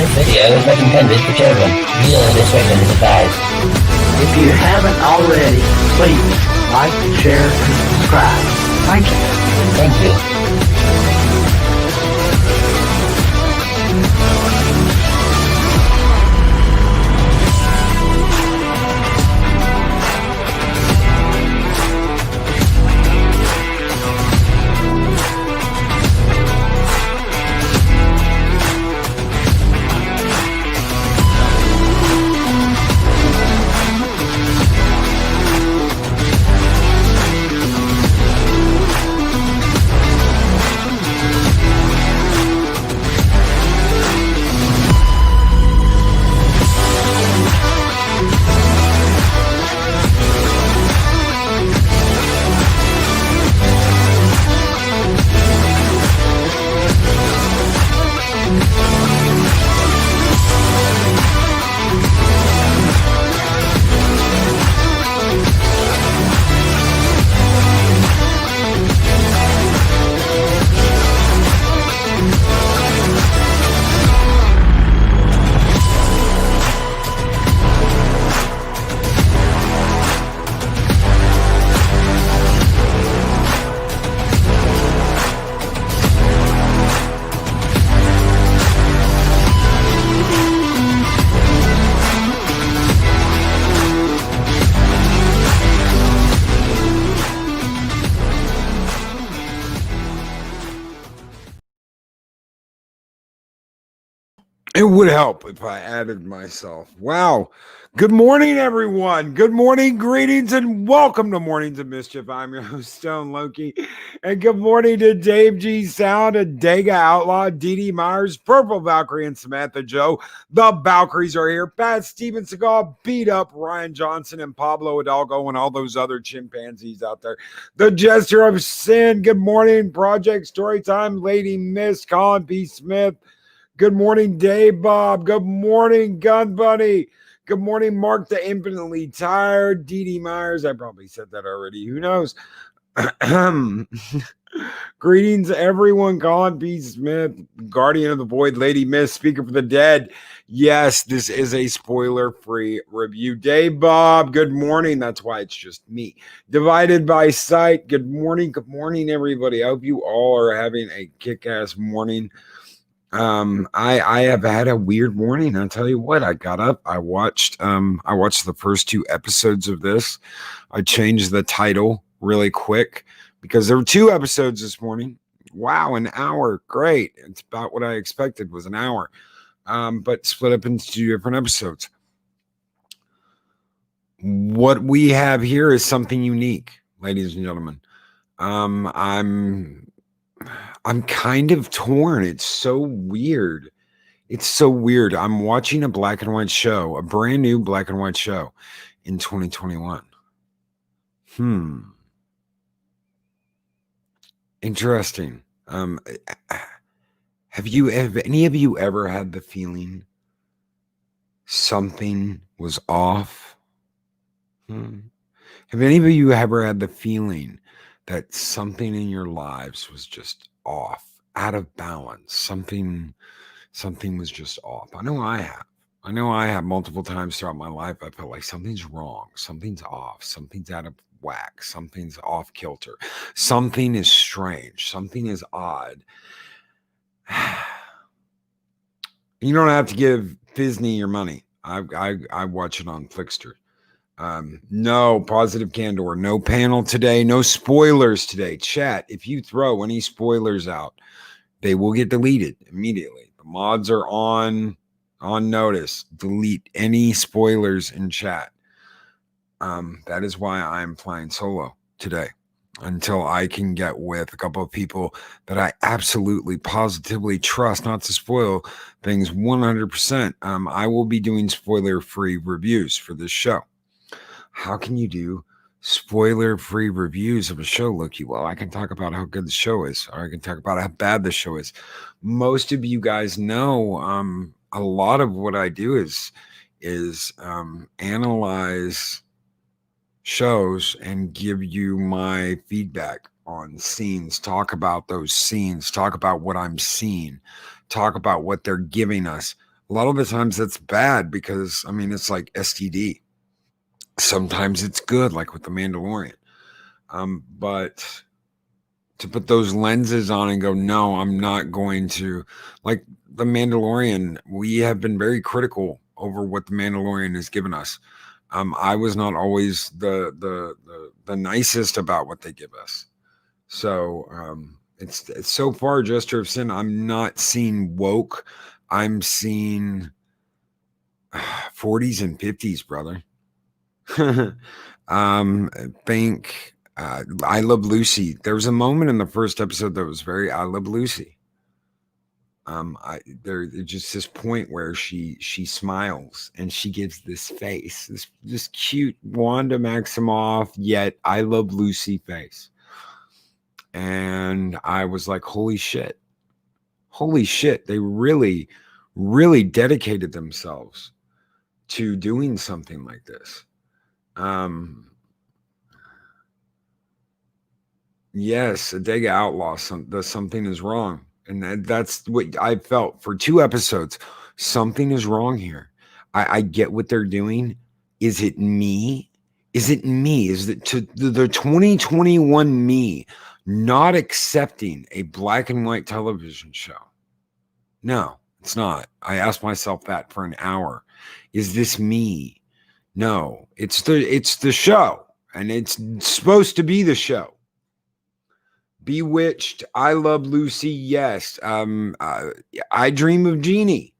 This video is not intended for children. Viewer discretion is advised. If you haven't already, please like, share, and subscribe. Thank you. Thank you. It would help if I added myself. Wow. Good morning, everyone. Good morning, greetings, and welcome to Mornings of Mischief. I'm your host, Stone Loki. And good morning to Dave G. Sound, Adega Outlaw, Dee Dee Myers, Purple Valkyrie, and Samantha Joe. The Valkyries are here. Pat Steven Seagal, Beat Up, Ryan Johnson, and Pablo Hidalgo, and all those other chimpanzees out there. The Jester of Sin. Good morning, Project Storytime, Lady Miss, Colin P. Smith. Good morning, Dave Bob. Good morning, Gun Bunny. Good morning, Mark the Infinitely Tired. Dee Dee Myers. I probably said that already. Who knows? Greetings, everyone. Colin P. Smith, Guardian of the Void, Lady Miss, Speaker for the Dead. Yes, this is a spoiler-free review. Dave Bob, good morning. That's why it's just me. Divided by Sight. Good morning, everybody. I hope you all are having a kick-ass morning. I have had a weird morning. I'll tell you what, I got up, I watched the first 2 episodes of this. I changed the title really quick because there were 2 episodes this morning. Wow, an hour. Great. It's about what I expected was an hour. But split up into 2 different episodes. What we have here is something unique, ladies and gentlemen. I'm kind of torn. It's so weird. I'm watching a black and white show, a brand new black and white show in 2021. Interesting. Have any of you ever had the feeling something was off? Have any of you ever had the feeling that something in your lives was just off, out of balance? Something was just off. I know I have multiple times throughout my life. I felt like something's wrong, something's off, something's out of whack, something's off kilter, something is strange, something is odd. You don't have to give Disney your money. I watch it on Flickster. No positive candor, no panel today, no spoilers today. Chat, if you throw any spoilers out, they will get deleted immediately. The mods are on notice. Delete any spoilers in chat. That is why I'm flying solo today until I can get with a couple of people that I absolutely positively trust not to spoil things 100%. I will be doing spoiler-free reviews for this show. How can you do spoiler-free reviews of a show, Loki? Well, I can talk about how good the show is, or I can talk about how bad the show is. Most of you guys know a lot of what I do is analyze shows and give you my feedback on scenes, talk about those scenes, talk about what I'm seeing, talk about what they're giving us A lot of the times that's bad because, I mean, it's like STD. Sometimes it's good, like with The Mandalorian. But to put those lenses on and go, no, I'm not going to, like The Mandalorian, we have been very critical over what The Mandalorian has given us. I was not always the nicest about what they give us. So it's so far a gesture of sin. I'm not seeing woke. I'm seeing 40s and 50s, brother. Think I Love Lucy. There was a moment in the first episode that was very I Love Lucy. There's just this point where she smiles and she gives this face, this cute Wanda Maximoff, yet I Love Lucy face. And I was like, holy shit. They really, really dedicated themselves to doing something like this. Yes, Adega Outlaw, something is wrong. And that's what I felt for 2 episodes. Something is wrong here. I get what they're doing. Is it me? Is it me? Is it to the 2021 me not accepting a black and white television show? No, it's not. I asked myself that for an hour. Is this me? No, it's the show, and it's supposed to be the show. Bewitched, I Love Lucy, yes. I Dream of Jeannie,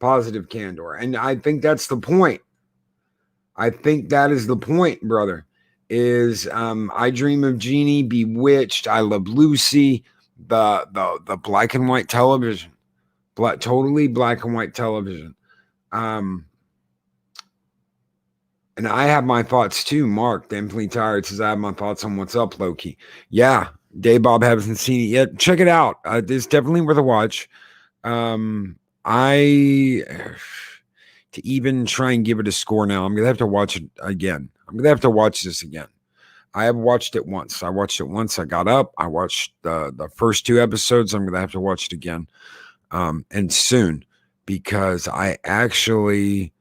positive candor. And I think that's the point. I think that is the point, brother, is I Dream of Jeannie, Bewitched, I Love Lucy, the black and white television. Totally black and white television. And I have my thoughts too. Mark, Definitely Tired, says I have my thoughts on what's up, Loki. Yeah, Dave Bob hasn't seen it yet. Check it out. It's definitely worth a watch. To even try and give it a score now, I'm gonna have to watch it again. I'm gonna have to watch this again. I have watched it once. I watched it once. I got up. I watched the first 2 episodes. I'm gonna have to watch it again, and soon, because I actually,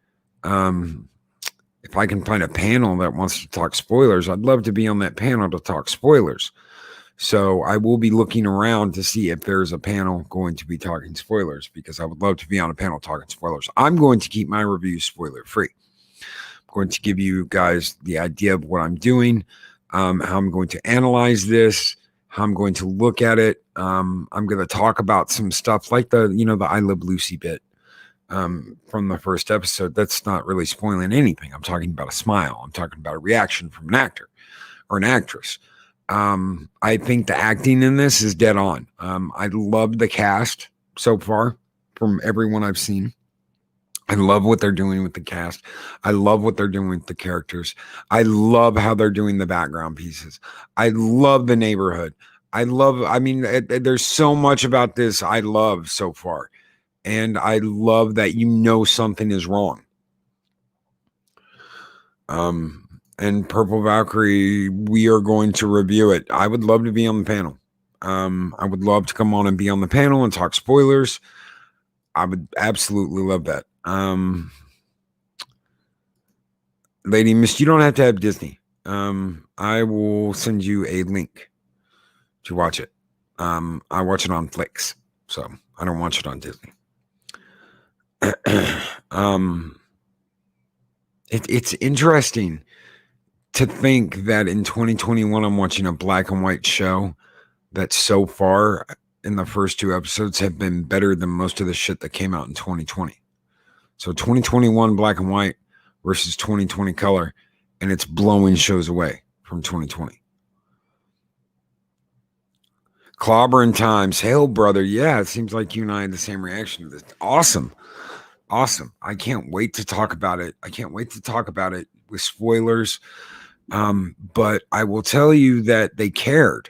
if I can find a panel that wants to talk spoilers, I'd love to be on that panel to talk spoilers. So I will be looking around to see if there's a panel going to be talking spoilers, because I would love to be on a panel talking spoilers. I'm going to keep my reviews spoiler free. I'm going to give you guys the idea of what I'm doing, how I'm going to analyze this, how I'm going to look at it. I'm going to talk about some stuff like the I Love Lucy bit from the first episode. That's not really spoiling anything. I'm talking about a smile. I'm talking about a reaction from an actor or an actress. I think the acting in this is dead on. I love the cast so far from everyone I've seen. I love what they're doing with the cast. I love what they're doing with the characters. I love how they're doing the background pieces. I love the neighborhood. There's so much about this I love so far. And I love that something is wrong. And Purple Valkyrie, we are going to review it. I would love to be on the panel. I would love to come on and be on the panel and talk spoilers. I would absolutely love that. Lady Miss, you don't have to have Disney. I will send you a link to watch it. I watch it on Flix, so I don't watch it on Disney. It's interesting to think that in 2021 I'm watching a black and white show that so far in the first 2 episodes have been better than most of the shit that came out in 2020. So 2021 black and white versus 2020 color, and it's blowing shows away from 2020. Clobbering Times, hail brother. Yeah, it seems like you and I had the same reaction to this. Awesome. I can't wait to talk about it. With spoilers. But I will tell you that they cared.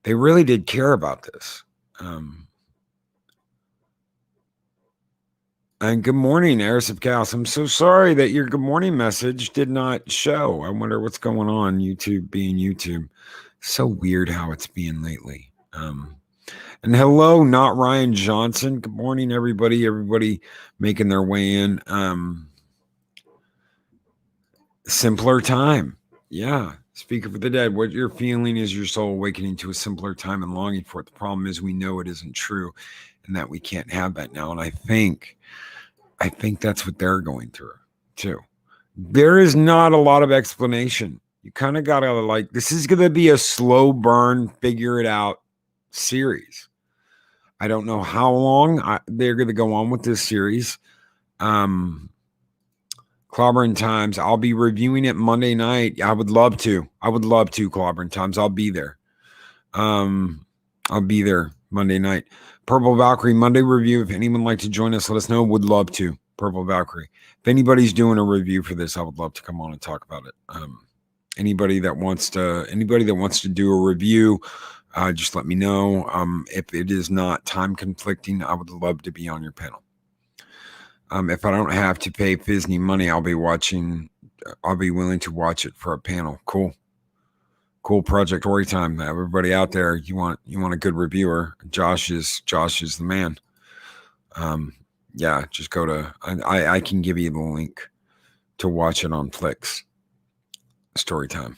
They really did care about this. And good morning, Heiress of Chaos. I'm so sorry that your good morning message did not show. I wonder what's going on. YouTube being YouTube. So weird how it's being lately. And hello, not Ryan Johnson. Good morning, everybody. Everybody making their way in. Simpler time. Yeah. Speaker for the dead. What you're feeling is your soul awakening to a simpler time and longing for it. The problem is we know it isn't true and that we can't have that now. And I think that's what they're going through too. There is not a lot of explanation. You kind of got to like, this is going to be a slow burn, figure it out series. I don't know how long they're going to go on with this series. Clobbering Times. I'll be reviewing it Monday night. I would love to. Clobbering Times. I'll be there. I'll be there Monday night. Purple Valkyrie Monday review. If anyone would like to join us, let us know. Would love to. Purple Valkyrie. If anybody's doing a review for this, I would love to come on and talk about it. Anybody that wants to do a review, just let me know. If it is not time conflicting, I would love to be on your panel. If I don't have to pay Fisney money, I'll be willing to watch it for a panel. Cool project story time. Everybody out there, you want a good reviewer. Josh is the man. Yeah, just go to, I can give you the link to watch it on Flix. Story time.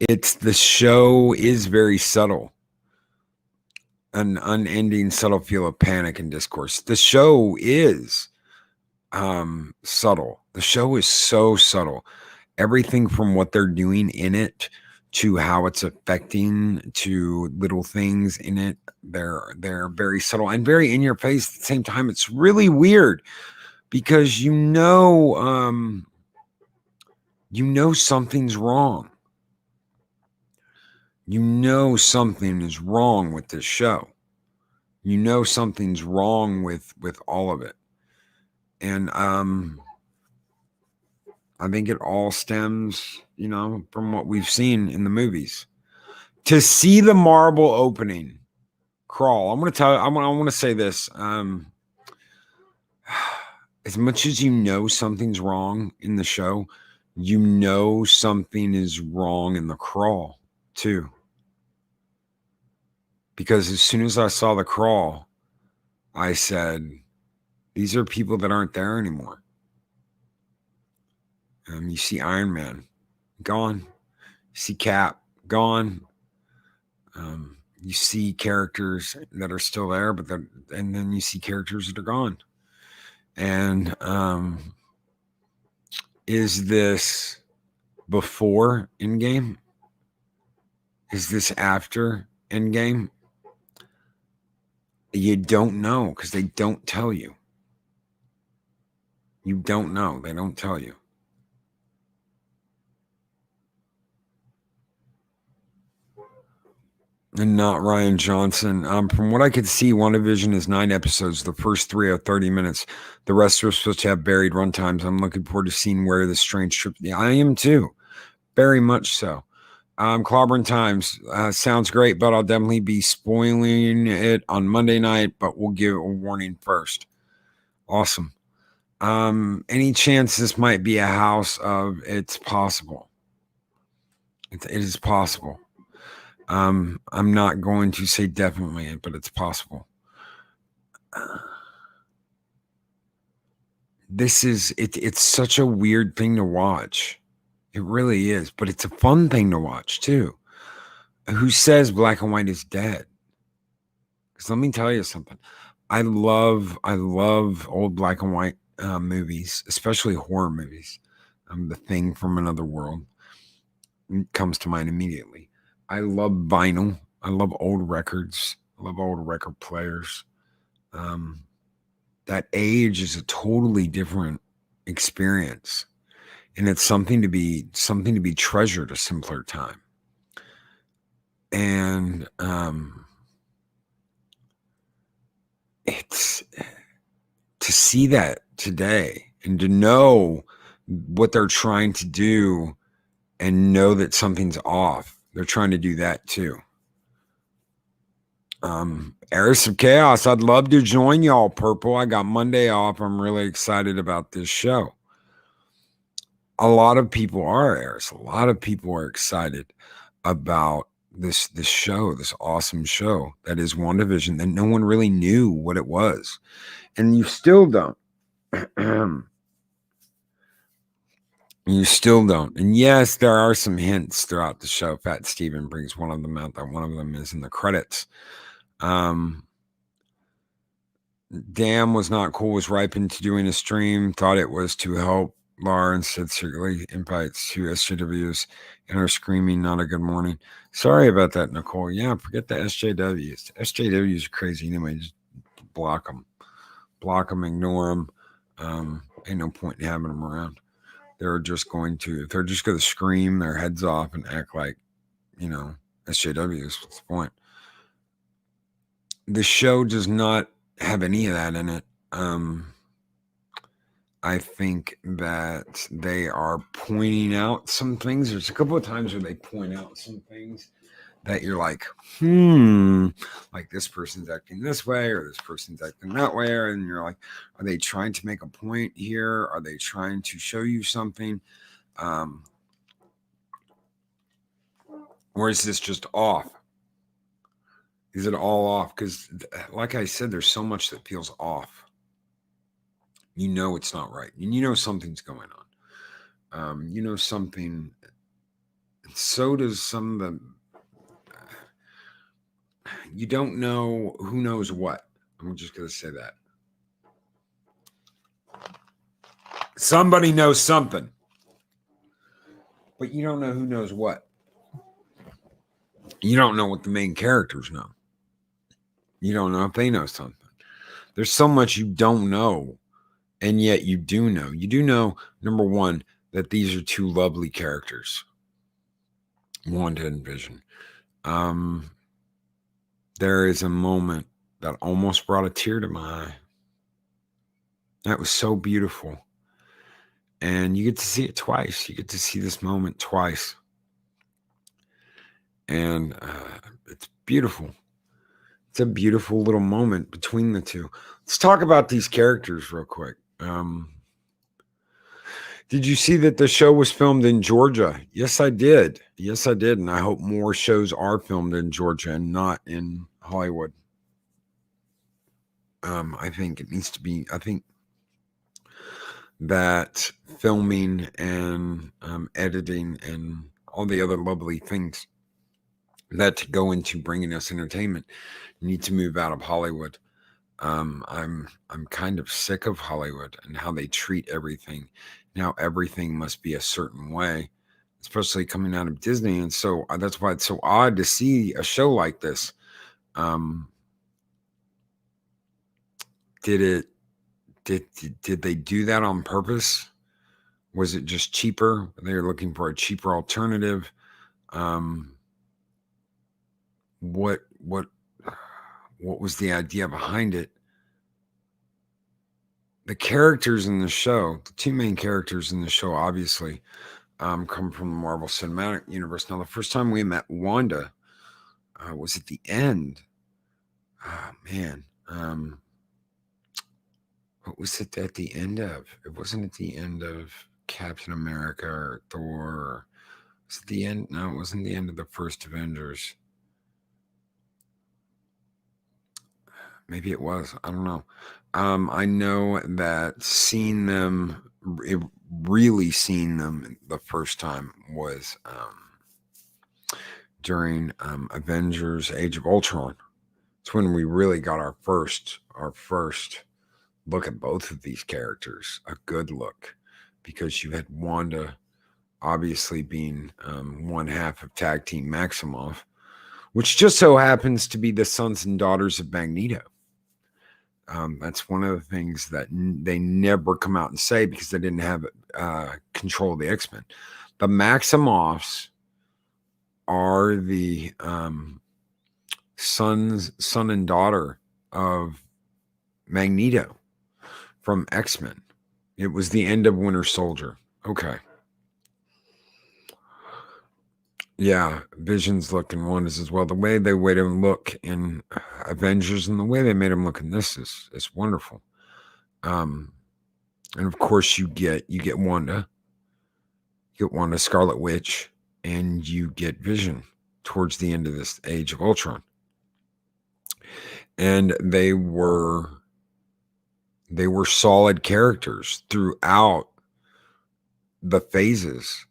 The show is very subtle. An unending subtle feel of panic and discourse. The show is subtle. The show is so subtle. Everything from what they're doing in it to how it's affecting to little things in it. They're very subtle and very in your face at the same time. It's really weird because something's wrong. Something is wrong with this show. Something's wrong with all of it. And I think it all stems, from what we've seen in the movies. To see the Marvel opening crawl, I'm going to tell you, I want to say this. As much as something's wrong in the show, something is wrong in the crawl too. Because as soon as I saw the crawl, I said, these are people that aren't there anymore. You see Iron Man gone. You see Cap gone. You see characters that are still there, and then you see characters that are gone. And is this before Endgame? Is this after Endgame? You don't know because they don't tell you. You don't know. They don't tell you. And not Ryan Johnson. From what I could see, Wanda Vision is 9 episodes. The first 3 are 30 minutes. The rest are supposed to have buried runtimes. I'm looking forward to seeing where this strange trip. Yeah, I am too. Very much so. Clobbering Times sounds great, but I'll definitely be spoiling it on Monday night, but we'll give a warning first. Awesome. Any chance this might be a house of it's possible. It is possible. I'm not going to say definitely, but it's possible. It's such a weird thing to watch. It really is, but it's a fun thing to watch too. Who says black and white is dead? Because let me tell you something. I love old black and white movies, especially horror movies. The Thing from Another World comes to mind immediately. I love vinyl. I love old records. I love old record players. That age is a totally different experience. And it's something to be treasured, a simpler time. And it's to see that today and to know what they're trying to do and know that something's off. They're trying to do that too. Heiress of Chaos, I'd love to join y'all, Purple. I got Monday off. I'm really excited about this show. A lot of people are Heiress. A lot of people are excited about this show, this awesome show that is Wanda Vision, that no one really knew what it was, and you still don't. You still don't. And yes, there are some hints throughout the show. Fat Steven brings one of them out. That one of them is in the credits. Damn was not cool, was ripened to doing a stream, thought it was to help Laura, instead secretly invites two SJWs and are screaming, not a good morning. Sorry about that, Nicole. Yeah, forget the SJWs. SJWs are crazy anyway. Just block them. Block them, ignore them. Ain't no point in having them around. They're just going to scream their heads off and act like, SJWs. What's the point? The show does not have any of that in it. I think that they are pointing out some things. There's a couple of times where they point out some things that you're like, like this person's acting this way or this person's acting that way. And you're like, are they trying to make a point here? Are they trying to show you something? Or is this just off? Is it all off? Because like I said, there's so much that feels off. You know it's not right. And you know something's going on. You know something. So does some of the... you don't know who knows what. I'm just going to say that. Somebody knows something. But you don't know who knows what. You don't know what the main characters know. You don't know if they know something. There's so much you don't know. And yet you do know. You do know, number one, that these are two lovely characters. Wanda and Vision. There is a moment that almost brought a tear to my eye. That was so beautiful. And you get to see it twice. You get to see this moment twice. And it's beautiful. It's a beautiful little moment between the two. Let's talk about these characters real quick. Did you see that the show was filmed in Georgia? Yes, I did. Yes, I did. And I hope more shows are filmed in Georgia and not in Hollywood. I think it needs to be, I think that filming and editing and all the other lovely things that go into bringing us entertainment need to move out of Hollywood. I'm kind of sick of Hollywood and how they treat everything. Now everything must be a certain way, especially coming out of Disney. And so that's why it's so odd to see a show like this. Did they do that on purpose? Was it just cheaper? They were looking for a cheaper alternative. What was the idea behind it? The characters in the show, the two main characters in the show, obviously, come from the Marvel Cinematic Universe. Now, the first time we met Wanda was at the end. Oh, man. What was it at the end of? It wasn't at the end of Captain America or Thor. Or, was it the end? No, it wasn't the end of the first Avengers. Maybe it was. I don't know. I know that really seeing them the first time was during Avengers Age of Ultron. It's when we really got our first look at both of these characters, a good look, because you had Wanda obviously being one half of Tag Team Maximoff, which just so happens to be the sons and daughters of Magneto. That's one of the things that they never come out and say because they didn't have control of the X-Men. The Maximoffs are the son and daughter of Magneto from X-Men. It was the end of Winter Soldier. Okay. Yeah, Vision's look in Wanda's as well. The way they made him look in Avengers and the way they made him look in this is wonderful. And of course you get Wanda. You get Wanda, Scarlet Witch, and you get Vision towards the end of this Age of Ultron. And they were solid characters throughout the phases,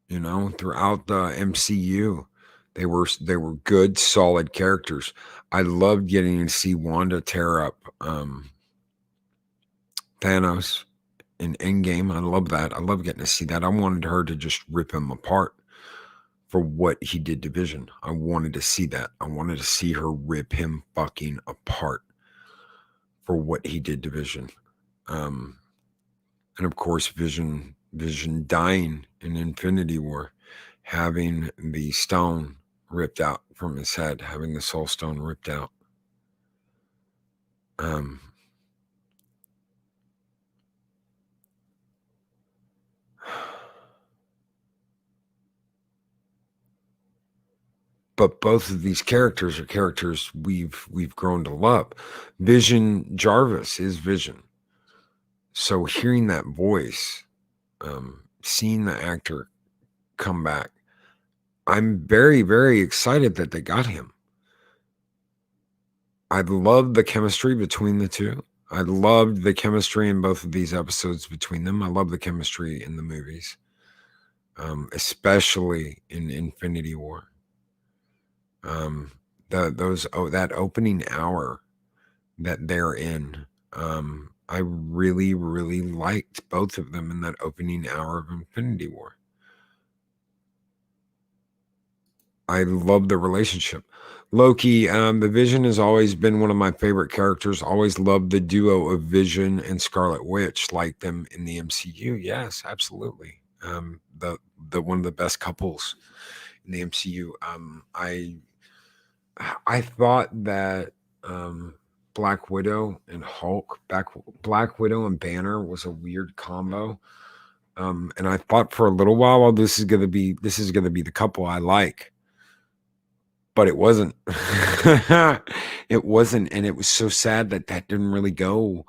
throughout the MCU. They were good, solid characters. I loved getting to see Wanda tear up Thanos in Endgame. I love that. I love getting to see that. I wanted her to just rip him apart for what he did to Vision. I wanted to see that. I wanted to see her rip him fucking apart for what he did to Vision. And of course, Vision dying in Infinity War, having the stone ripped out from his head, having the Soul Stone ripped out. But both of these characters are characters we've grown to love. Vision Jarvis is Vision. So hearing that voice, seeing the actor come back, I'm very, very excited that they got him. I love the chemistry between the two. I loved the chemistry in both of these episodes between them. I love the chemistry in the movies, especially in Infinity War. That opening hour that they're in, I really, really liked both of them in that opening hour of Infinity War. I love the relationship. Loki, the Vision has always been one of my favorite characters. Always loved the duo of Vision and Scarlet Witch. Like them in the MCU. Yes, absolutely. The one of the best couples in the MCU. I thought that Black Widow and Hulk, Black Widow and Banner was a weird combo. And I thought for a little while, well, this is gonna be the couple I like. But it wasn't. It wasn't, and it was so sad that didn't really go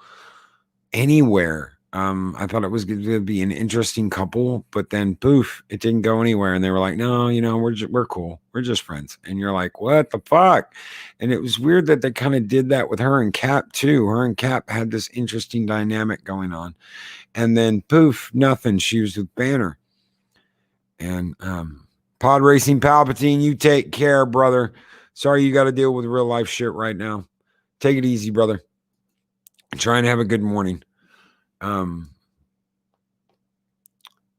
anywhere. I thought it was going to be an interesting couple, but then poof, it didn't go anywhere. And they were like, "No, we're cool. We're just friends." And you're like, "What the fuck?" And it was weird that they kind of did that with her and Cap too. Her and Cap had this interesting dynamic going on, and then poof, nothing. She was with Banner, and Pod Racing Palpatine, you take care, brother. Sorry you got to deal with real life shit right now. Take it easy, brother. Try and have a good morning.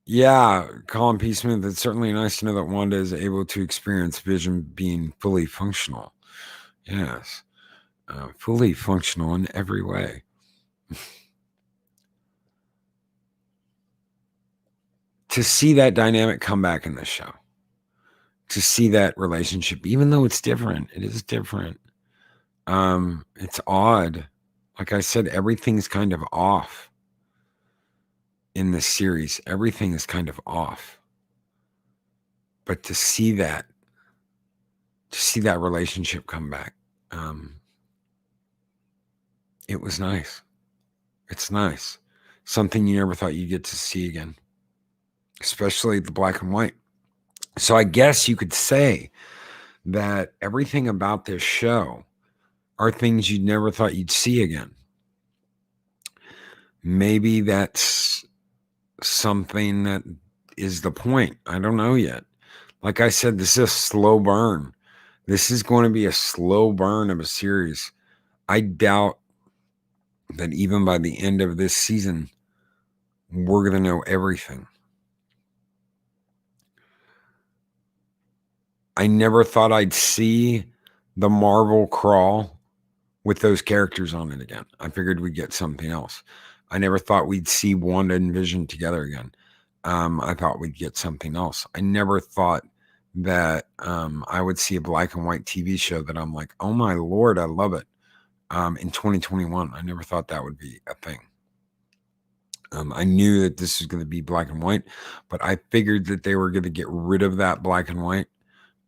Yeah, Colin P. Smith, it's certainly nice to know that Wanda is able to experience Vision being fully functional. Yes, fully functional in every way. To see that dynamic come back in the show, to see that relationship, even though it's different, it is different. It's odd. Like I said, everything's kind of off in this series. Everything is kind of off. But to see that relationship come back, it was nice. It's nice. Something you never thought you'd get to see again, especially the black and white. So I guess you could say that everything about this show are things you never thought you'd see again. Maybe that's something that is the point. I don't know yet. Like I said, this is a slow burn. This is going to be a slow burn of a series. I doubt that even by the end of this season, we're going to know everything. I never thought I'd see the Marvel crawl with those characters on it again. I figured we'd get something else. I never thought we'd see Wanda and Vision together again. I thought we'd get something else. I never thought that I would see a black and white TV show that I'm like, oh my Lord, I love it. In 2021, I never thought that would be a thing. I knew that this was going to be black and white, but I figured that they were going to get rid of that black and white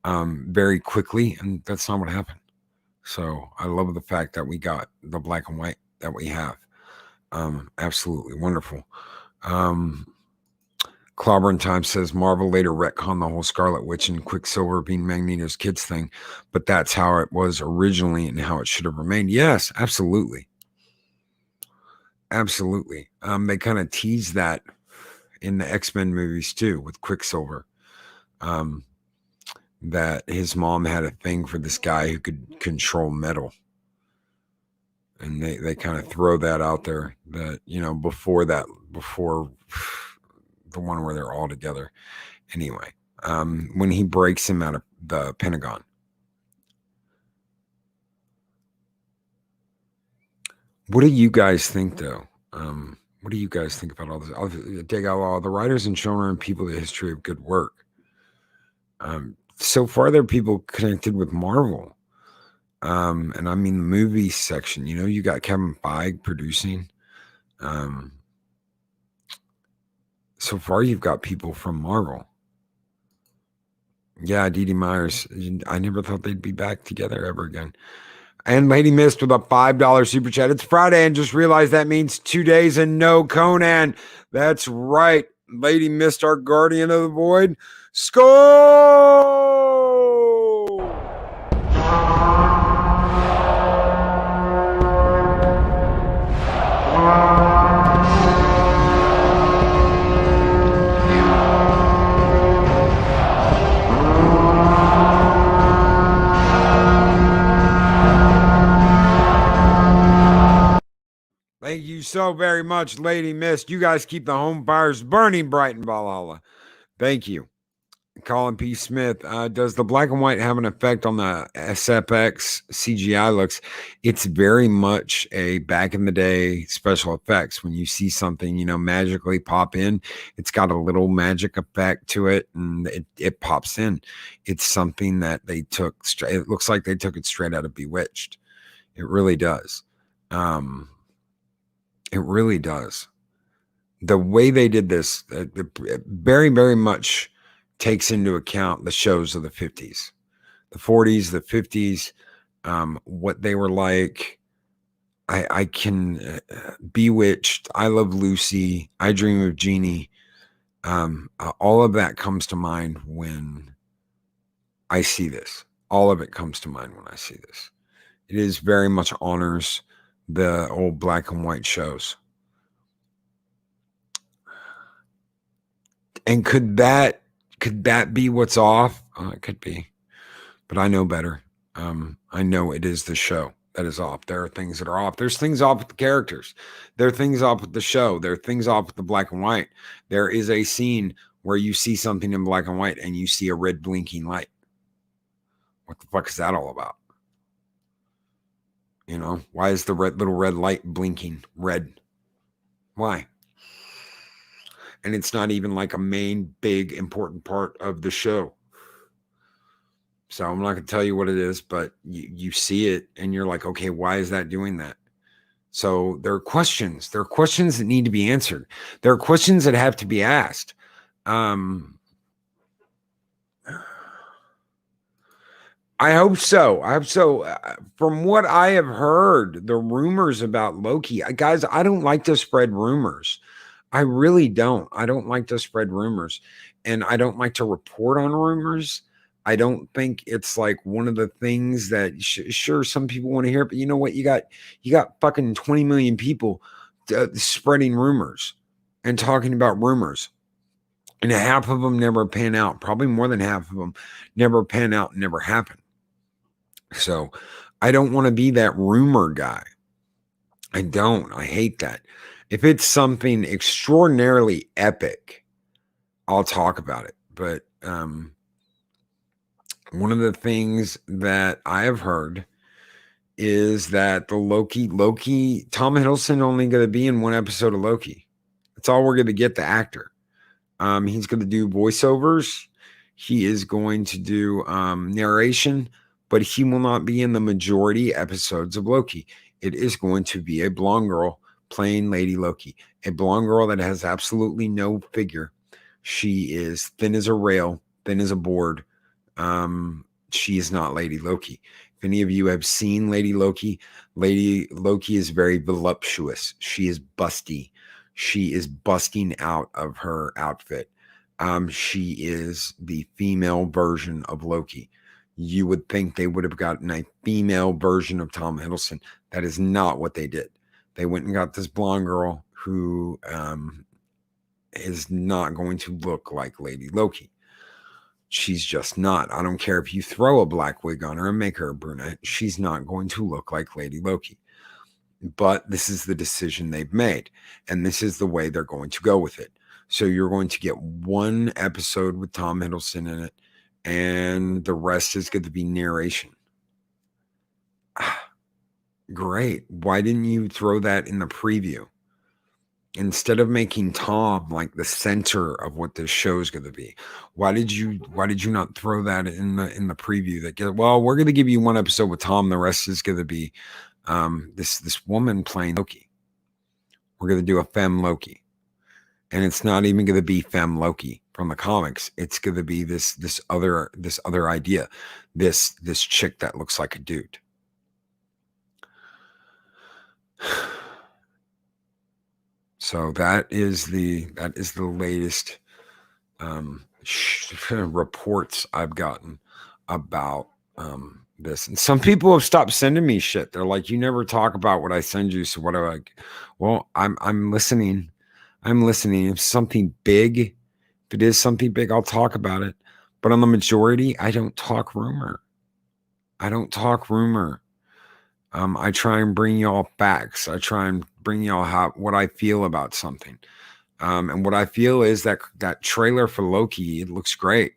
very quickly, and that's not what happened. So I love the fact that we got the black and white that we have. Absolutely wonderful. Clobber in Time says Marvel later retconned the whole Scarlet Witch and Quicksilver being Magneto's kids thing, but that's how it was originally and how it should have remained. Yes, absolutely. Absolutely. They kind of teased that in the X-Men movies too with Quicksilver. That his mom had a thing for this guy who could control metal. And they kind of throw that out there that, before the one where they're all together. Anyway, when he breaks him out of the Pentagon. What do you guys think, though? What do you guys think about all this? I'll dig out all the writers and showrunner and people the history of good work. So far, they're people connected with Marvel. And I mean the movie section. You got Kevin Feige producing. So far, you've got people from Marvel. Yeah, Dee Dee Myers. I never thought they'd be back together ever again. And Lady Mist with a $5 super chat. It's Friday and just realized that means 2 days and no Conan. That's right. Lady Mist, our guardian of the void. Skull! Thank you so very much, Lady Mist. You guys keep the home fires burning bright in Valhalla. Thank you. Colin P. Smith, does the black and white have an effect on the SFX CGI looks? It's very much a back in the day special effects. When you see something, magically pop in, it's got a little magic effect to it and it pops in. It's something that they took, it looks like they took it straight out of Bewitched. It really does. It really does. The way they did this, very, very much takes into account the shows of the 50s, the 40s, the 50s, what they were like. I can Bewitched, I Love Lucy, I Dream of Jeannie. All of that comes to mind when I see this. All of it comes to mind when I see this. It is very much honors the old black and white shows. And could that be what's off? It could be, but I know better. I know it is the show that is off. There are things that are off. There's things off with the characters. There are things off with the show. There are things off with the black and white. There is a scene where you see something in black and white and you see a red blinking light. What the fuck is that all about? Why is the little red light blinking red? Why? And it's not even like a main, big, important part of the show. So I'm not going to tell you what it is, but you see it and you're like, okay, why is that doing that? So there are questions. There are questions that need to be answered. There are questions that have to be asked. I hope so. From what I have heard, the rumors about Loki, guys, I don't like to spread rumors. I really don't. I don't like to spread rumors, and I don't like to report on rumors. I don't think it's like one of the things that sure some people want to hear, but you know what? You got fucking 20 million people spreading rumors and talking about rumors. And half of them never pan out. Probably more than half of them never pan out and never happen. So I don't want to be that rumor guy. I don't. I hate that. If it's something extraordinarily epic, I'll talk about it. But one of the things that I have heard is that the Loki, Tom Hiddleston only going to be in one episode of Loki. That's all we're going to get, the actor. He's going to do voiceovers. He is going to do narration, but he will not be in the majority episodes of Loki. It is going to be a blonde girl playing Lady Loki, a blonde girl that has absolutely no figure. She is thin as a rail, thin as a board. She is not Lady Loki. If any of you have seen Lady Loki is very voluptuous. She is busty. She is busting out of her outfit. She is the female version of Loki. You would think they would have gotten a female version of Tom Hiddleston. That is not what they did. They went and got this blonde girl who is not going to look like Lady Loki. She's just not. I don't care if you throw a black wig on her and make her a brunette. She's not going to look like Lady Loki. But this is the decision they've made, and this is the way they're going to go with it. So you're going to get one episode with Tom Hiddleston in it, and the rest is going to be narration. Great. Why didn't you throw that in the preview? Instead of making Tom like the center of what this show is going to be, why did you not throw that in the preview? That we're going to give you one episode with Tom, the rest is going to be this woman playing Loki. We're going to do a femme Loki, and it's not even going to be femme Loki from the comics. It's going to be this other idea, this chick that looks like a dude. So that is the latest reports I've gotten about this. And some people have stopped sending me shit. They're like, you never talk about what I send you. So what do I? Well, I'm listening. I'm listening. If something big, if it is something big, I'll talk about it. But on the majority, I don't talk rumor. I try and bring y'all facts. I try and bring y'all what I feel about something. And what I feel is that trailer for Loki, it looks great.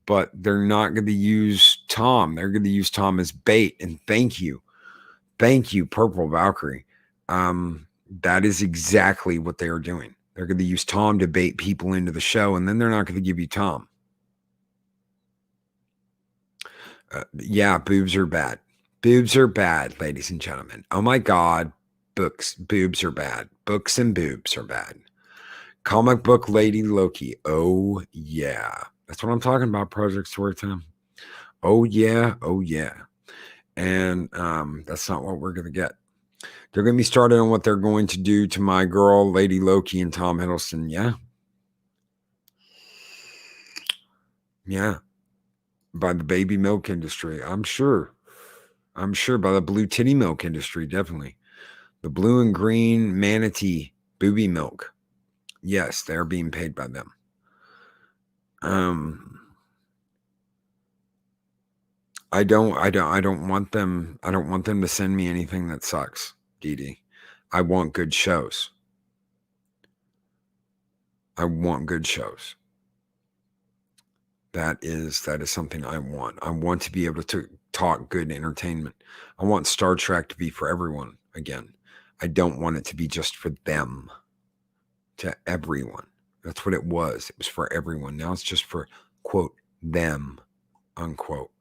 But they're not going to use Tom. They're going to use Tom as bait. And thank you, Purple Valkyrie. That is exactly what they are doing. They're going to use Tom to bait people into the show, and then they're not going to give you Tom. Yeah, boobs are bad. Boobs are bad, ladies and gentlemen. Oh my God, boobs are bad. Books and boobs are bad. Comic book Lady Loki. Oh yeah. That's what I'm talking about, Project Storytime. Oh yeah. And that's not what we're going to get. They're going to be started on what they're going to do to my girl, Lady Loki, and Tom Hiddleston. Yeah. By the baby milk industry, I'm sure by the blue titty milk industry, definitely. The blue and green manatee booby milk. Yes, they're being paid by them. I don't want them to send me anything that sucks, Dee. I want good shows. That is something I want. I want to be able to talk good entertainment. I want Star Trek to be for everyone again. I don't want it to be just for them, to everyone. That's what it was. It was for everyone. Now it's just for, quote, them, unquote.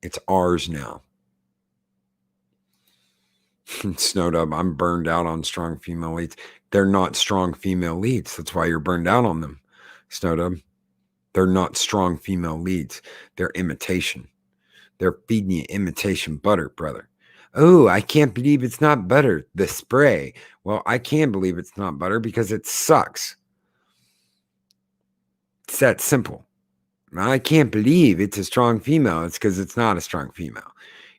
It's ours now. Snowdub, I'm burned out on strong female leads. They're not strong female leads. That's why you're burned out on them, Snowdub. They're not strong female leads. They're imitation. They're feeding you imitation butter, brother. Oh, I can't believe it's not butter, the spray. Well, I can believe it's not butter because it sucks. It's that simple. I can't believe it's a strong female. It's because it's not a strong female.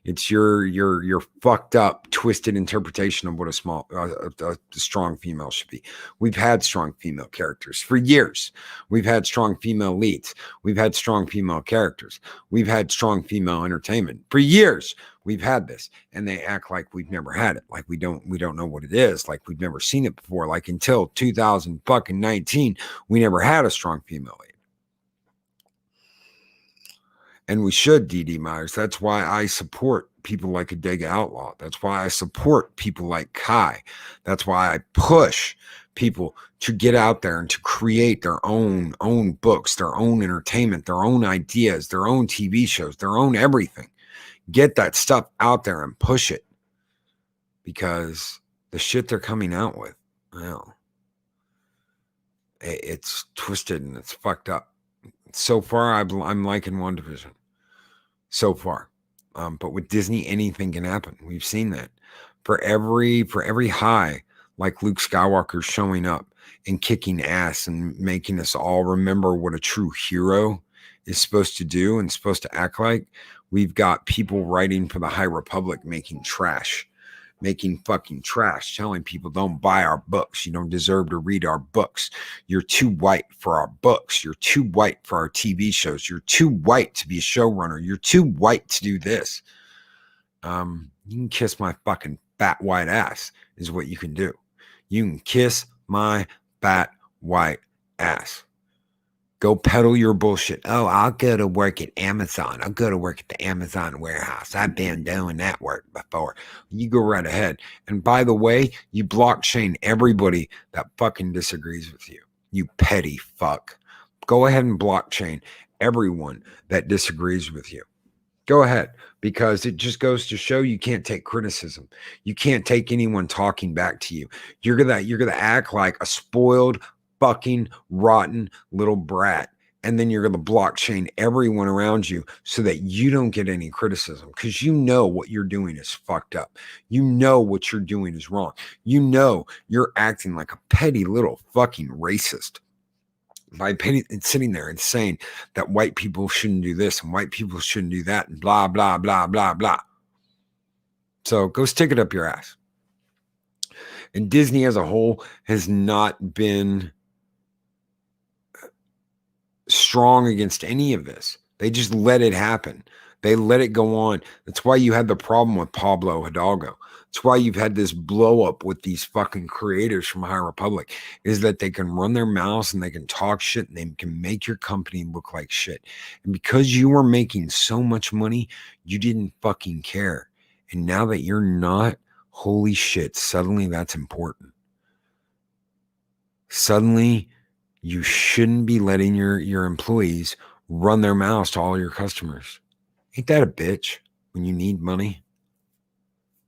It's your fucked up, twisted interpretation of what a strong female should be. We've had strong female characters for years. We've had strong female leads. We've had strong female characters. We've had strong female entertainment for years. We've had this, and they act like we've never had it, like we don't know what it is, like we've never seen it before. Like until 2019, we never had a strong female lead. And we should, D.D. Myers. That's why I support people like Adega Outlaw. That's why I support people like Kai. That's why I push people to get out there and to create their own books, their own entertainment, their own ideas, their own TV shows, their own everything. Get that stuff out there and push it. Because the shit they're coming out with, well, it's twisted and it's fucked up. So far, I'm liking Wanda Vision. So far. But with Disney, anything can happen. We've seen that. For every high, like Luke Skywalker showing up, and kicking ass and making us all remember what a true hero is supposed to do and supposed to act like. We've got people writing for the High Republic making fucking trash, telling people don't buy our books. You don't deserve to read our books. You're too white for our books. You're too white for our TV shows. You're too white to be a showrunner. You're too white to do this. You can kiss my fucking fat white ass is what you can do. You can kiss my fat white ass. Go peddle your bullshit. Oh, I'll go to work at Amazon. I'll go to work at the Amazon warehouse. I've been doing that work before. You go right ahead. And by the way, you blockchain everybody that fucking disagrees with you. You petty fuck. Go ahead and blockchain everyone that disagrees with you. Go ahead, because it just goes to show you can't take criticism. You can't take anyone talking back to you. You're gonna act like a spoiled, fucking rotten little brat, and then you're going to blockchain everyone around you so that you don't get any criticism, because you know what you're doing is fucked up. You know what you're doing is wrong. You know you're acting like a petty little fucking racist by sitting there and saying that white people shouldn't do this and white people shouldn't do that and blah blah blah blah blah. So go stick it up your ass. And Disney as a whole has not been strong against any of this. They just let it happen. They let it go on. That's why you had the problem with Pablo Hidalgo. That's why you've had this blow up with these fucking creators from High Republic, is that they can run their mouths and they can talk shit and they can make your company look like shit. And because you were making so much money, you didn't fucking care. And now that you're not, holy shit, suddenly that's important. Suddenly, you shouldn't be letting your employees run their mouths to all your customers. Ain't that a bitch? When you need money,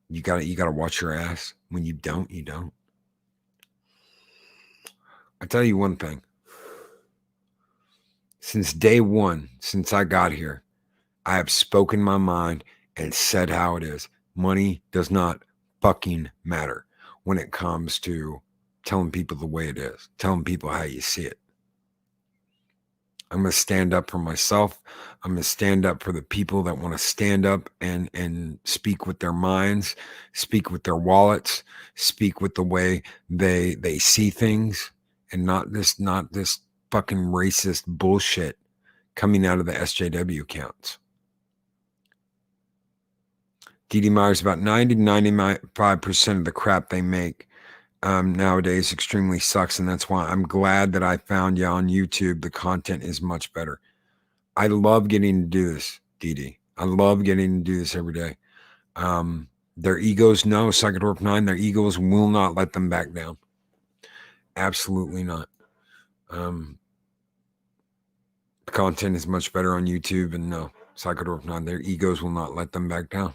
you gotta watch your ass. When you don't, you don't. I tell you one thing. Since day one, since I got here, I have spoken my mind and said how it is. Money does not fucking matter when it comes to telling people the way it is, telling people how you see it. I'm going to stand up for myself. I'm going to stand up for the people that want to stand up and speak with their minds, speak with their wallets, speak with the way they see things, and not this fucking racist bullshit coming out of the SJW accounts. D.D. Myers, about 90 to 95% of the crap they make nowadays extremely sucks, and that's why I'm glad that I found you on YouTube. The content is much better. I love getting to do this, DD. I love getting to do this every day. Their egos know, Psychodorp 9, their egos will not let them back down. Absolutely not. The content is much better on YouTube, and no, Psychodorp 9, their egos will not let them back down.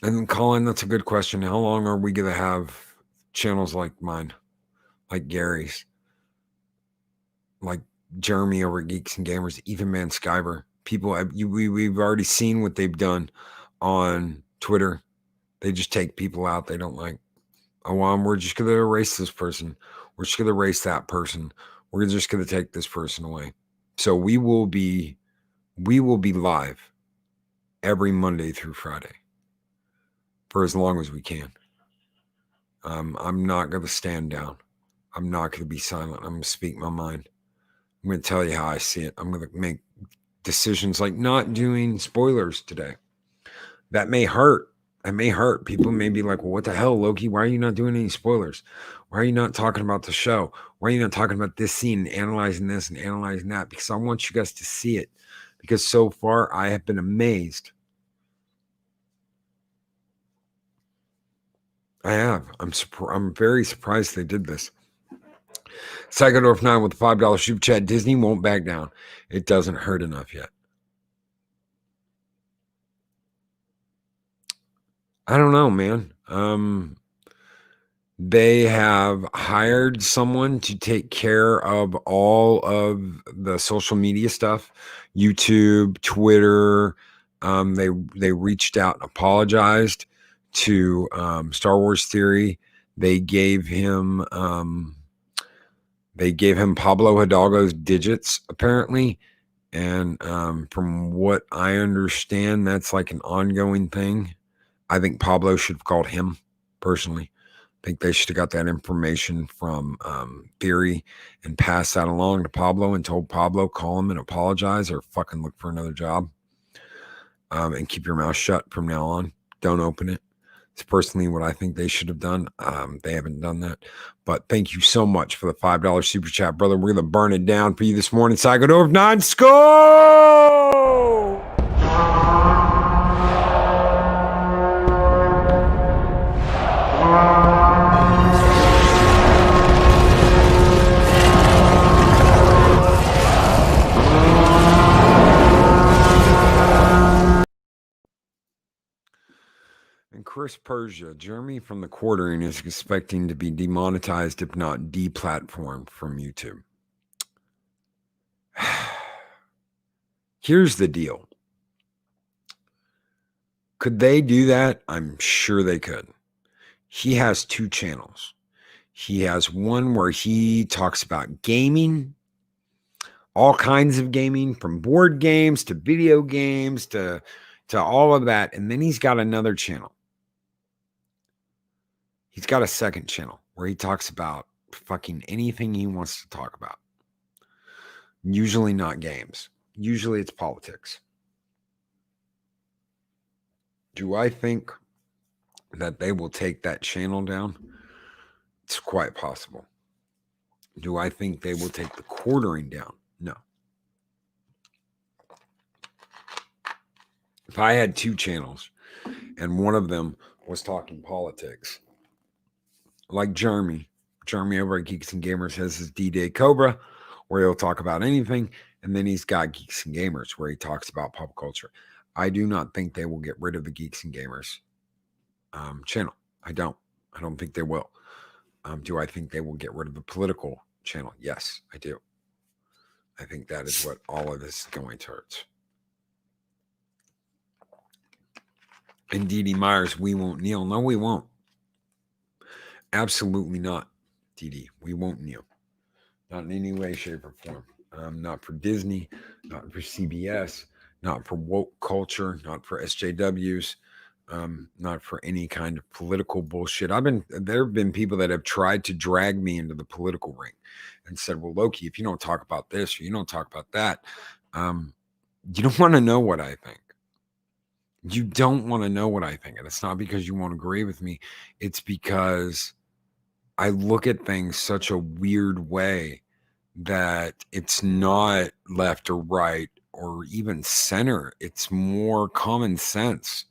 And Colin, that's a good question. How long are we going to have channels like mine, like Gary's, like Jeremy over at Geeks and Gamers, Ethan Man Skyver? People, we've already seen what they've done on Twitter. They just take people out they don't like. Oh, well, we're just going to erase this person. We're just going to erase that person. We're just going to take this person away. So we will be live every Monday through Friday for as long as we can. I'm not going to stand down. I'm not going to be silent. I'm going to speak my mind. I'm going to tell you how I see it. I'm going to make decisions like not doing spoilers today. That may hurt. That may hurt. People may be like, well, what the hell, Loki? Why are you not doing any spoilers? Why are you not talking about the show? Why are you not talking about this scene and analyzing this and analyzing that? Because I want you guys to see it. Because so far, I have been amazed. I have. I'm very surprised they did this. Psychodorf 9 with the $5 super chat. Disney won't back down. It doesn't hurt enough yet. I don't know, man. They have hired someone to take care of all of the social media stuff, YouTube, Twitter. They reached out and apologized to Star Wars Theory. They gave him Pablo Hidalgo's digits, apparently. And from what I understand, that's like an ongoing thing. I think Pablo should have called him personally. I think they should have got that information from Theory and passed that along to Pablo and told Pablo, call him and apologize or fucking look for another job. And keep your mouth shut from now on. Don't open it. It's personally what I think they should have done. They haven't done that. But thank you so much for the $5 super chat, brother. We're going to burn it down for you this morning. Cycle over 9 score! And Chris Persia, Jeremy from the Quartering is expecting to be demonetized, if not deplatformed from YouTube. Here's the deal. Could they do that? I'm sure they could. He has 2 channels. He has one where he talks about gaming, all kinds of gaming, from board games to video games to all of that. And then he's got another channel. He's got a second channel where he talks about fucking anything he wants to talk about. Usually not games. Usually it's politics. Do I think that they will take that channel down? It's quite possible. Do I think they will take the Quartering down? No. If I had 2 channels and one of them was talking politics, like Jeremy over at Geeks and Gamers has his D-Day Cobra, where he'll talk about anything, and then he's got Geeks and Gamers, where he talks about pop culture. I do not think they will get rid of the Geeks and Gamers channel. I don't think they will. Do I think they will get rid of the political channel? Yes, I do. I think that is what all of this is going towards. And Dee Dee Myers, we won't kneel. No, we won't. Absolutely not, Dee Dee. We won't kneel. Not in any way, shape, or form. Not for Disney, not for CBS, not for woke culture, not for SJWs, not for any kind of political bullshit. There have been people that have tried to drag me into the political ring and said, well, Loki, if you don't talk about this or you don't talk about that, you don't want to know what I think. You don't want to know what I think. And it's not because you won't agree with me. It's because I look at things such a weird way that it's not left or right or even center. It's more common sense.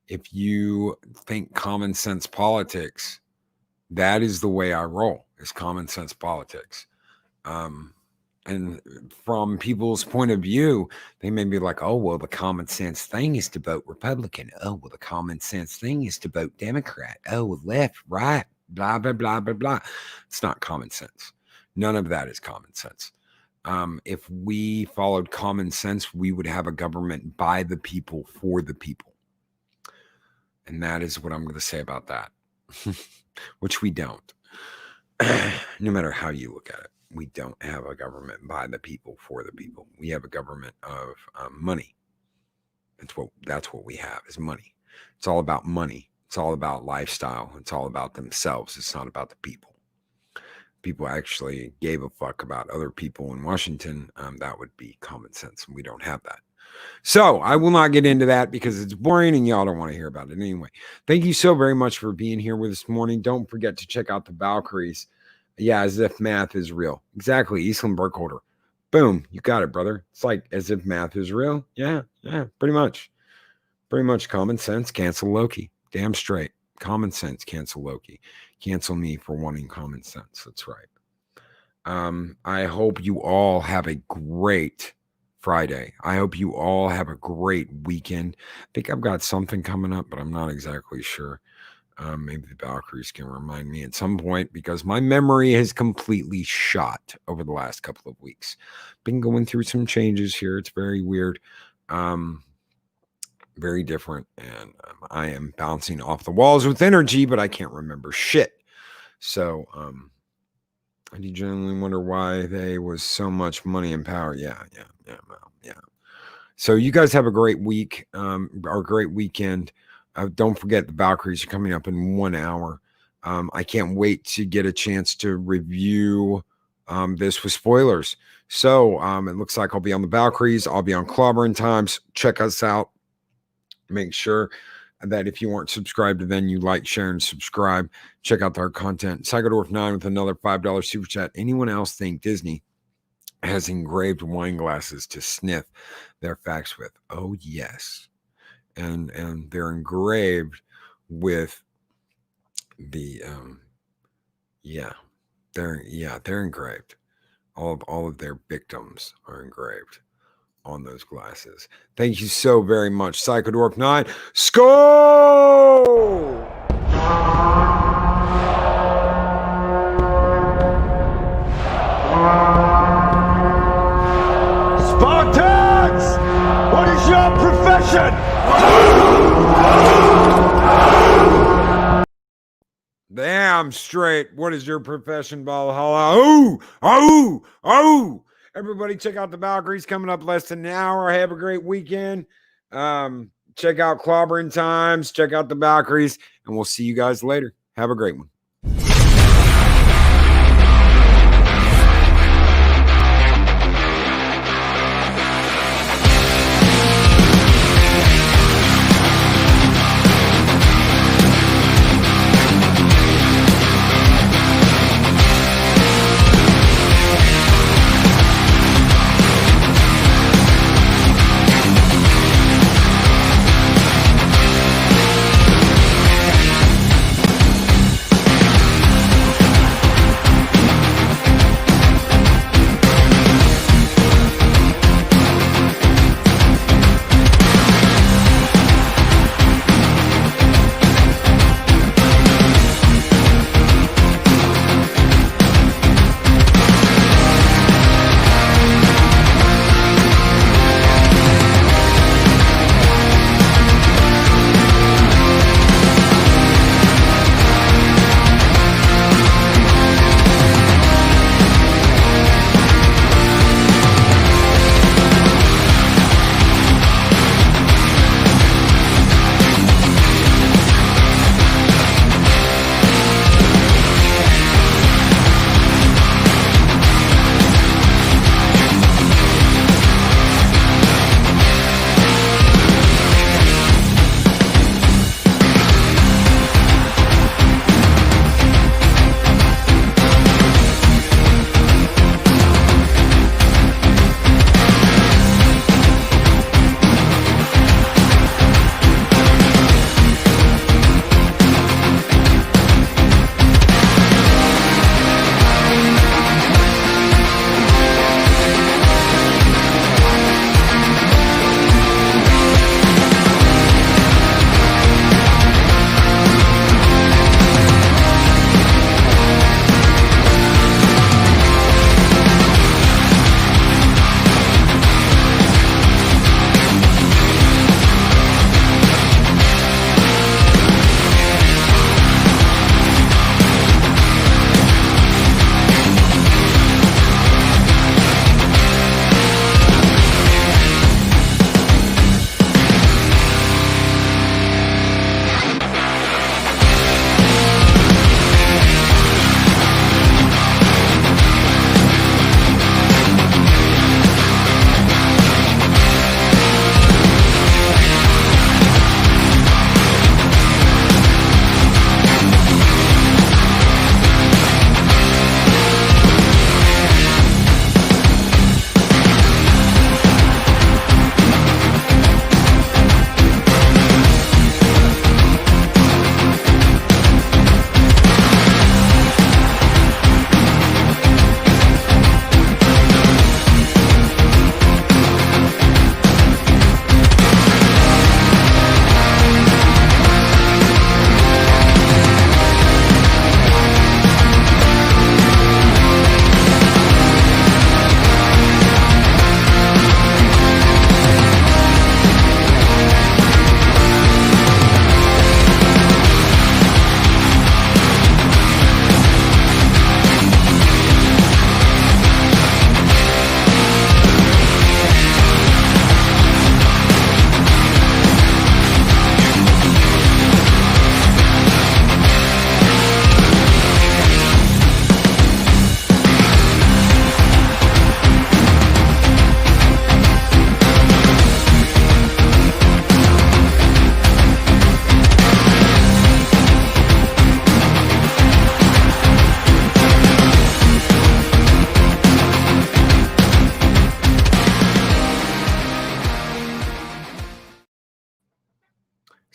If you think common sense politics, that is the way I roll, is common sense politics. And from people's point of view, they may be like, oh, well, the common sense thing is to vote Republican. Oh, well, the common sense thing is to vote Democrat. Oh, well, left, right, blah, blah, blah, blah, blah. It's not common sense. None of that is common sense. If we followed common sense, we would have a government by the people, for the people. And that is what I'm going to say about that, which we don't. No matter how you look at it, we don't have a government by the people, for the people. We have a government of money. That's what we have, is money. It's all about money. It's all about lifestyle. It's all about themselves. It's not about the people. People actually gave a fuck about other people in Washington. That would be common sense, and we don't have that. So I will not get into that because it's boring and y'all don't want to hear about it anyway. Thank you so very much for being here with us this morning. Don't forget to check out the Valkyries. Yeah, as if math is real. Exactly. Eastland Burkholder. Boom. You got it, brother. It's like as if math is real. Yeah, pretty much. Pretty much common sense. Cancel Loki. Damn straight. Common sense. Cancel Loki. Cancel me for wanting common sense. That's right. I hope you all have a great Friday. I hope you all have a great weekend. I think I've got something coming up, but I'm not exactly sure. Maybe the Valkyries can remind me at some point because my memory has completely shot over the last couple of weeks. Been going through some changes here. It's very weird. Very different. And I am bouncing off the walls with energy, but I can't remember shit. So, I do genuinely wonder why there was so much money and power. Yeah. So you guys have a great week, or great weekend. Don't forget the Valkyries are coming up in 1 hour. I can't wait to get a chance to review this with spoilers. So it looks like I'll be on the Valkyries. I'll be on Clobbering Times. Check us out. Make sure that if you aren't subscribed, then you like, share, and subscribe. Check out our content. Psychodorf9 with another $5 super chat. Anyone else think Disney has engraved wine glasses to sniff their facts with? Oh, yes. And they're engraved with the they're engraved. All of their victims are engraved on those glasses. Thank you so very much, Psychodorf9. Skull! Spartans! What is your profession? Damn straight. What is your profession, Valhalla? Oh! Everybody check out the Valkyries coming up less than an hour. Have a great weekend. Check out Clobbering Times. Check out the Valkyries. And we'll see you guys later. Have a great one.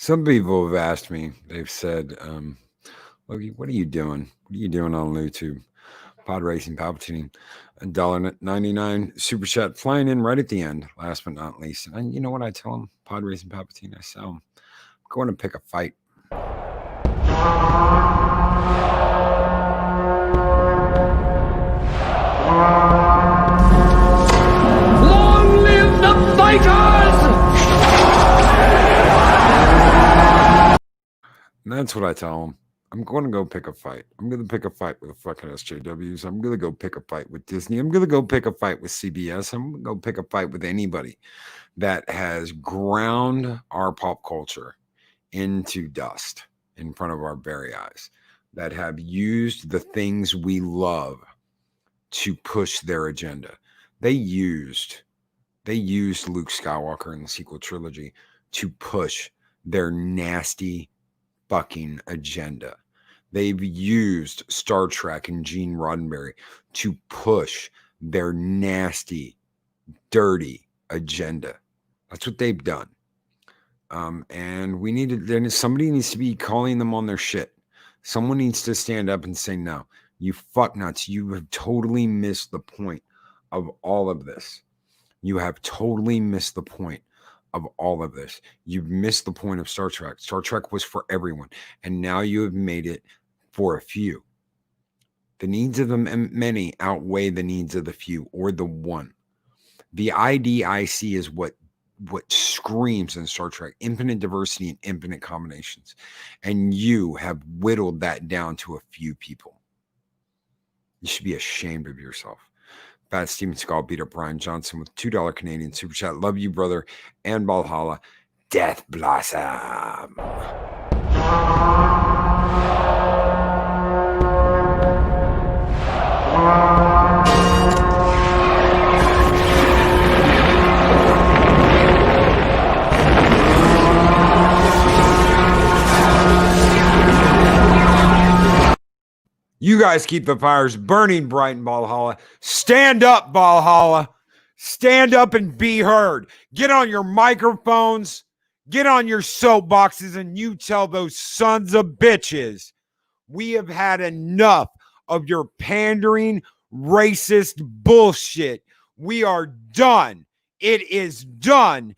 Some people have asked me, they've said, Loki, what are you doing? What are you doing on YouTube? Pod Racing Palpatine, $1.99 super chat flying in right at the end, last but not least. And you know what I tell them? Pod Racing Palpatine, I tell them, I'm going to pick a fight. Long live the fighters! And that's what I tell them. I'm going to go pick a fight. I'm going to pick a fight with the fucking SJWs. I'm going to go pick a fight with Disney. I'm going to go pick a fight with CBS. I'm going to go pick a fight with anybody that has ground our pop culture into dust in front of our very eyes, that have used the things we love to push their agenda. They used Luke Skywalker in the sequel trilogy to push their nasty fucking agenda. They've used Star Trek and Gene Roddenberry to push their nasty, dirty agenda. That's what they've done. And we need to, somebody needs to be calling them on their shit. Someone needs to stand up and say, no, you fuck nuts. You have totally missed the point of all of this. You have totally missed the point of all of this. You've missed the point of Star Trek. Star Trek was for everyone. And now you have made it for a few. The needs of the many outweigh the needs of the few or the one. The IDIC is what screams in Star Trek: infinite diversity and infinite combinations. And you have whittled that down to a few people. You should be ashamed of yourself. Fat Steven Skull beat up Brian Johnson with $2 Canadian super chat. Love you, brother. And Valhalla. Death Blossom. You guys keep the fires burning bright in Valhalla. Stand up, Valhalla. Stand up and be heard. Get on your microphones. Get on your soapboxes and you tell those sons of bitches, we have had enough of your pandering, racist bullshit. We are done. It is done.